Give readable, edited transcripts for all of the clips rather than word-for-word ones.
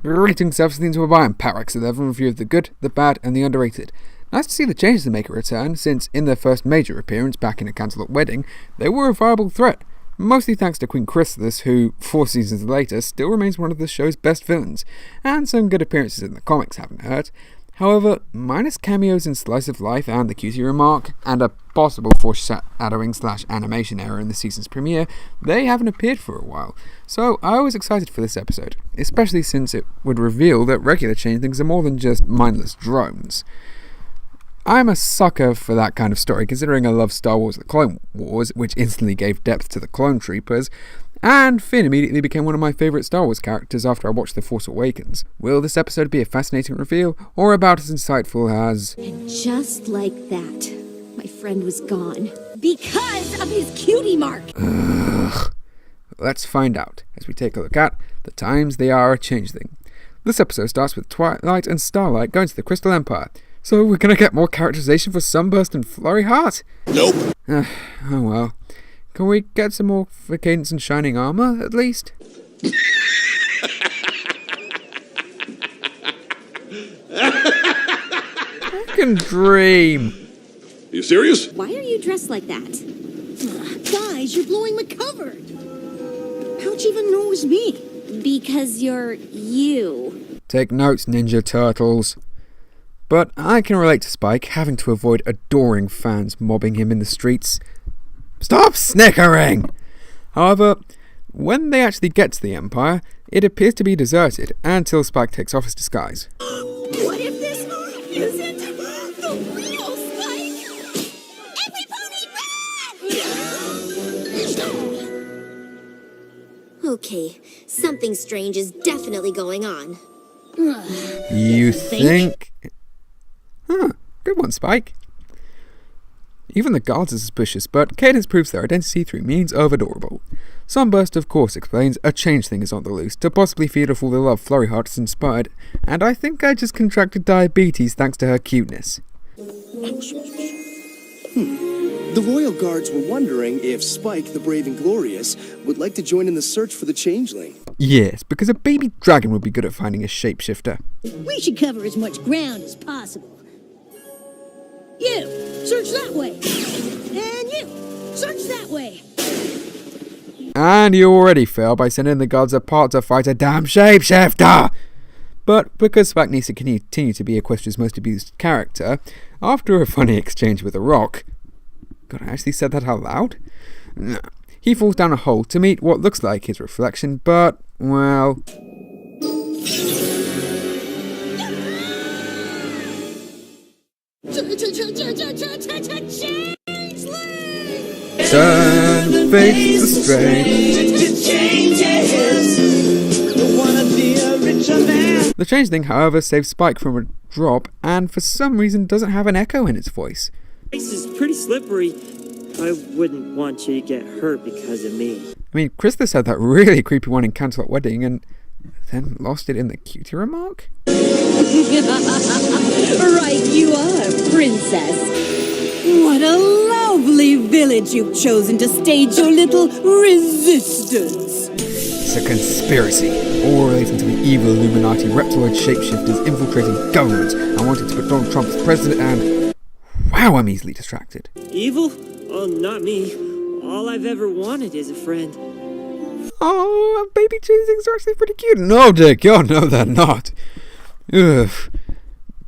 Greetings, everything to a buy, and Thorax11 review of the good, the bad, and the underrated. Nice to see the Changeling make a return, since in their first major appearance back in A Candlelit Wedding, they were a viable threat, mostly thanks to Queen Chrysalis, who, 4 seasons later, still remains one of the show's best villains, and some good appearances in the comics haven't hurt. However, minus cameos in Slice of Life and the Cutie Remark, and a possible foreshadowing/animation error in the season's premiere, they haven't appeared for a while. So I was excited for this episode, especially since it would reveal that regular Changelings are more than just mindless drones. I'm a sucker for that kind of story, considering I love Star Wars The Clone Wars, which instantly gave depth to the Clone Troopers, and Finn immediately became one of my favourite Star Wars characters after I watched The Force Awakens. Will this episode be a fascinating reveal, or about as insightful as... And just like that, my friend was gone. Because of his cutie mark! Ugh. Let's find out, as we take a look at The Times They Are a Changeling. This episode starts with Twilight and Starlight going to the Crystal Empire. So we're gonna get more characterization for Sunburst and Flurry Heart? Nope. Oh well. Can we get some more for Cadence and Shining Armor, at least? I can dream. Are you serious? Why are you dressed like that? Guys, you're blowing my cover. How'd you even know it was me? Because you're you. Take notes, Ninja Turtles. But I can relate to Spike having to avoid adoring fans mobbing him in the streets. Stop snickering! However, when they actually get to the Empire, it appears to be deserted until Spike takes off his disguise. What if this isn't the real Spike? Everybody run! Okay, something strange is definitely going on. You think? Huh, good one, Spike. Even the guards are suspicious, but Cadence proves their identity through means of adorable. Sunburst, of course, explains a changeling is on the loose to possibly feed off all the love Flurry Heart has inspired, and I think I just contracted diabetes thanks to her cuteness. The Royal Guards were wondering if Spike, the Brave and Glorious, would like to join in the search for the Changeling. Yes, because a baby dragon would be good at finding a shapeshifter. We should cover as much ground as possible. You, search that way. And you, search that way. And you already fail by sending the guards apart to fight a damn shapeshifter! But because Spike needs to continue to be Equestria's most abused character, after a funny exchange with a rock... God, I actually said that out loud? No. He falls down a hole to meet what looks like his reflection, but, well... Turn, face the strange. The Changeling, however, saves Spike from a drop and for some reason doesn't have an echo in its voice. This is pretty slippery. I wouldn't want you to get hurt because of me. I mean, Chrysalis had that really creepy one in Candlelit Wedding and then lost it in the Cutie Remark? Right you are, princess. What a lovely village you've chosen to stage your little resistance. It's a conspiracy, all relating to the evil Illuminati reptiloid shapeshifters infiltrating governments and wanting to put Donald Trump as president and... Wow, I'm easily distracted. Evil? Oh, not me. All I've ever wanted is a friend. Oh, baby changelings are actually pretty cute. No, Dick, no, they're not. Ugh.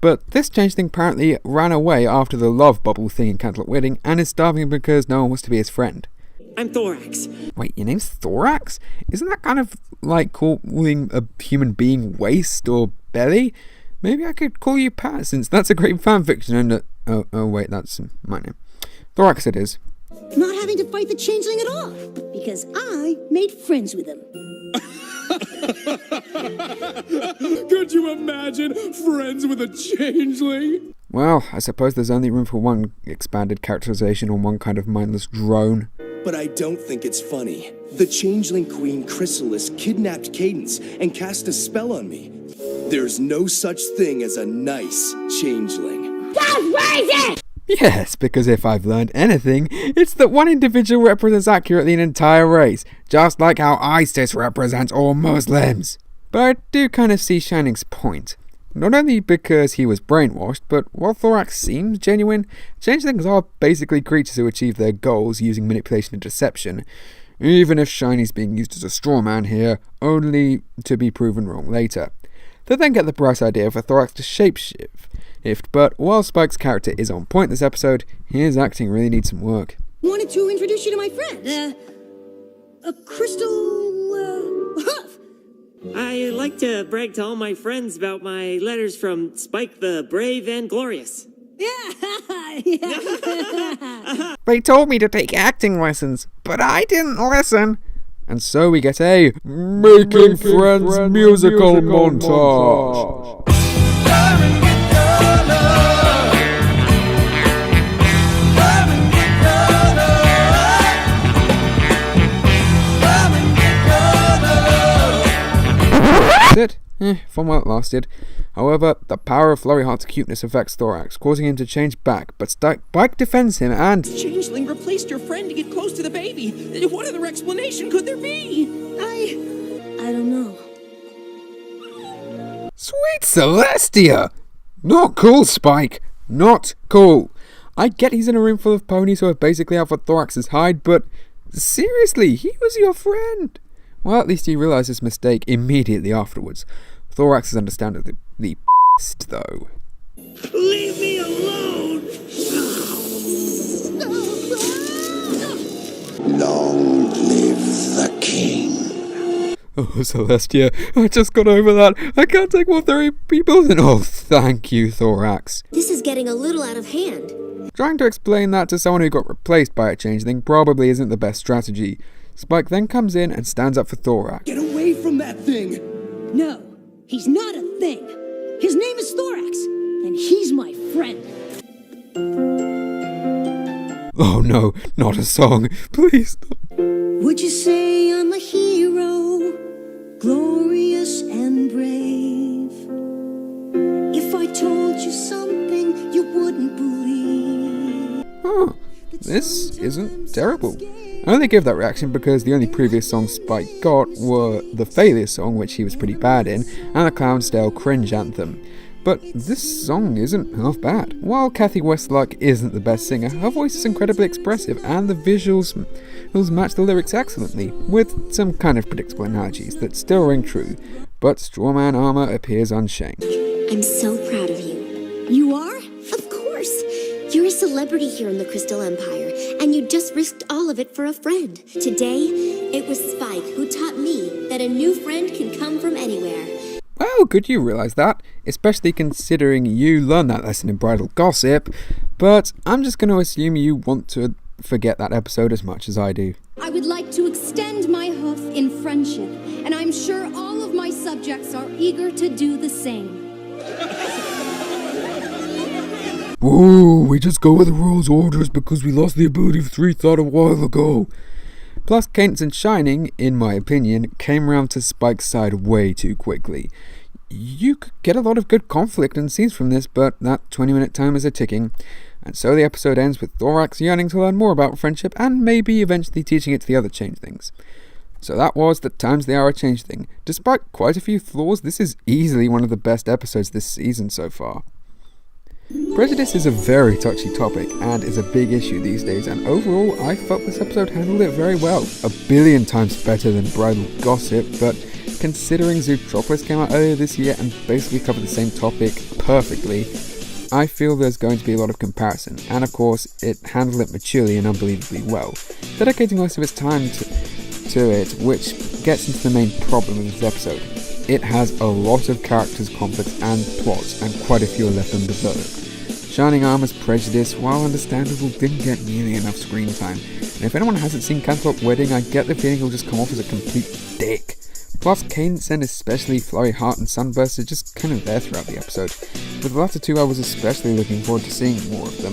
But this changeling apparently ran away after the love bubble thing in Candlelit Wedding and is starving because no one wants to be his friend. I'm Thorax. Wait, your name's Thorax? Isn't that kind of like calling a human being waist or belly? Maybe I could call you Pat, since that's a great fanfiction and... Oh, wait, that's my name. Thorax it is. Not having to fight the Changeling at all, because I made friends with him. Could you imagine friends with a changeling? Well, I suppose there's only room for one expanded characterization on one kind of mindless drone. But I don't think it's funny. The Changeling Queen Chrysalis kidnapped Cadence and cast a spell on me. There's no such thing as a nice changeling. That's crazy! Yes, because if I've learned anything, it's that one individual represents accurately an entire race, just like how ISIS represents all Muslims. But I do kind of see Shining's point. Not only because he was brainwashed, but while Thorax seems genuine, changelings are basically creatures who achieve their goals using manipulation and deception, even if Shiny's being used as a straw man here, only to be proven wrong later. They then get the bright idea for Thorax to shapeshift, but while Spike's character is on point this episode, his acting really needs some work. Wanted to introduce you to my friend, a crystal, Huff. I like to brag to all my friends about my letters from Spike the Brave and Glorious. Yeah. They told me to take acting lessons, but I didn't listen. And so we get a Making Friends musical montage. It? Fun while it lasted. However, the power of Flurry Heart's cuteness affects Thorax, causing him to change back, but Spike defends him and... Changeling replaced your friend to get close to the baby. What other explanation could there be? I don't know. Sweet Celestia! Not cool, Spike. Not cool. I get he's in a room full of ponies who are basically out for Thorax's hide, but seriously, he was your friend. Well, at least he realised his mistake immediately afterwards. Thorax is understandably pissed, though. Leave me alone! Long live the king. Oh, Celestia, I just got over that. I can't take more 30 people. Oh, thank you, Thorax. This is getting a little out of hand. Trying to explain that to someone who got replaced by a changeling probably isn't the best strategy. Spike then comes in and stands up for Thorax. Get away from that thing! No, he's not a thing. His name is Thorax, and he's my friend. Oh no, not a song. Please. Would you say I'm a hero, glorious and brave? If I told you something you wouldn't believe. Oh, this isn't terrible. I only give that reaction because the only previous songs Spike got were the Failure song, which he was pretty bad in, and the Clownsdale Cringe anthem. But this song isn't half bad. While Kathy Westluck isn't the best singer, her voice is incredibly expressive, and the visuals match the lyrics excellently, with some kind of predictable analogies that still ring true, but Strawman armor appears unshamed. I'm so proud of you. You are? Of course. You're a celebrity here in the Crystal Empire, and you just risked all of it for a friend. Today, it was Spike who taught me that a new friend can come from anywhere. Well, good you realise that, especially considering you learned that lesson in Bridal Gossip, but I'm just going to assume you want to forget that episode as much as I do. I would like to extend my hoof in friendship, and I'm sure all of my subjects are eager to do the same. Whoa, we just go where the rules orders because we lost the ability of 3 thought a while ago. Plus, Cadence and Shining, in my opinion, came round to Spike's side way too quickly. You could get a lot of good conflict and scenes from this, but that 20-minute timers are ticking. And so the episode ends with Thorax yearning to learn more about friendship and maybe eventually teaching it to the other changelings. So that was the Times They Are a Changeling. Despite quite a few flaws, this is easily one of the best episodes this season so far. Prejudice is a very touchy topic and is a big issue these days, and overall I felt this episode handled it very well. A billion times better than Bridal Gossip, but considering Zootropolis came out earlier this year and basically covered the same topic perfectly, I feel there's going to be a lot of comparison, and of course it handled it maturely and unbelievably well, dedicating most of its time to it, which gets into the main problem of this episode. It has a lot of characters, conflicts and plots, and quite a few are left undeveloped. Shining Armor's Prejudice, while understandable, didn't get nearly enough screen time, and if anyone hasn't seen Cantaloupe Wedding, I get the feeling he'll just come off as a complete dick. Plus, Cadence and especially Flurry Heart and Sunburst are just kind of there throughout the episode. With the latter two I was especially looking forward to seeing more of them,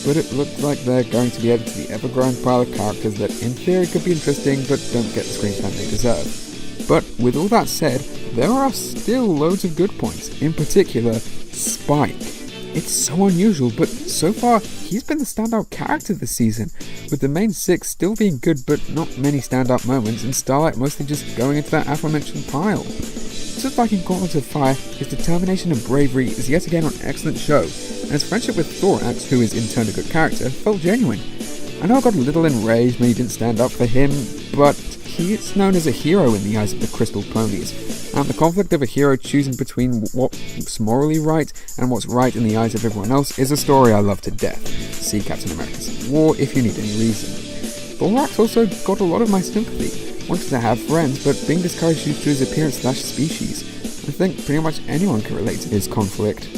but it looks like they're going to be added to the ever-growing pile of characters that in theory could be interesting but don't get the screen time they deserve. But with all that said, there are still loads of good points, in particular, Spike. It's so unusual, but so far, he's been the standout character this season, with the main 6 still being good but not many standout moments, and Starlight mostly just going into that aforementioned pile. Just like in Gauntlets of Fire, his determination and bravery is yet again on excellent show, and his friendship with Thorax, who is in turn a good character, felt genuine. I know I got a little enraged when he didn't stand up for him, but he is known as a hero in the eyes of the Crystal Ponies, and the conflict of a hero choosing between what's morally right and what's right in the eyes of everyone else is a story I love to death. See Captain America Civil War if you need any reason. Thorax also got a lot of my sympathy, wanted to have friends, but being discouraged due to his appearance/species. I think pretty much anyone can relate to his conflict.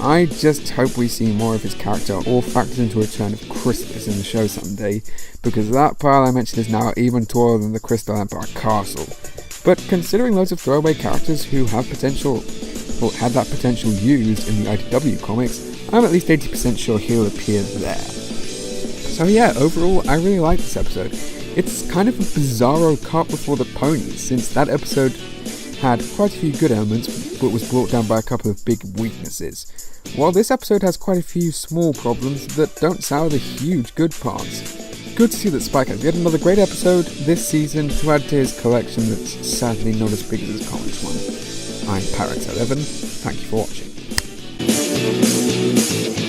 I just hope we see more of his character or factors into a return of Chrysalis in the show someday, because that pile I mentioned is now even taller than the Crystal Empire castle. But considering loads of throwaway characters who have potential, or had that potential used in the IDW comics, I'm at least 80% sure he'll appear there. So yeah, overall I really like this episode. It's kind of a bizarro cart before the ponies, since that episode had quite a few good elements, but was brought down by a couple of big weaknesses, while this episode has quite a few small problems that don't sour the huge good parts. Good to see that Spike has yet another great episode this season to add to his collection that's sadly not as big as his comics one. I'm Parax11, thank you for watching.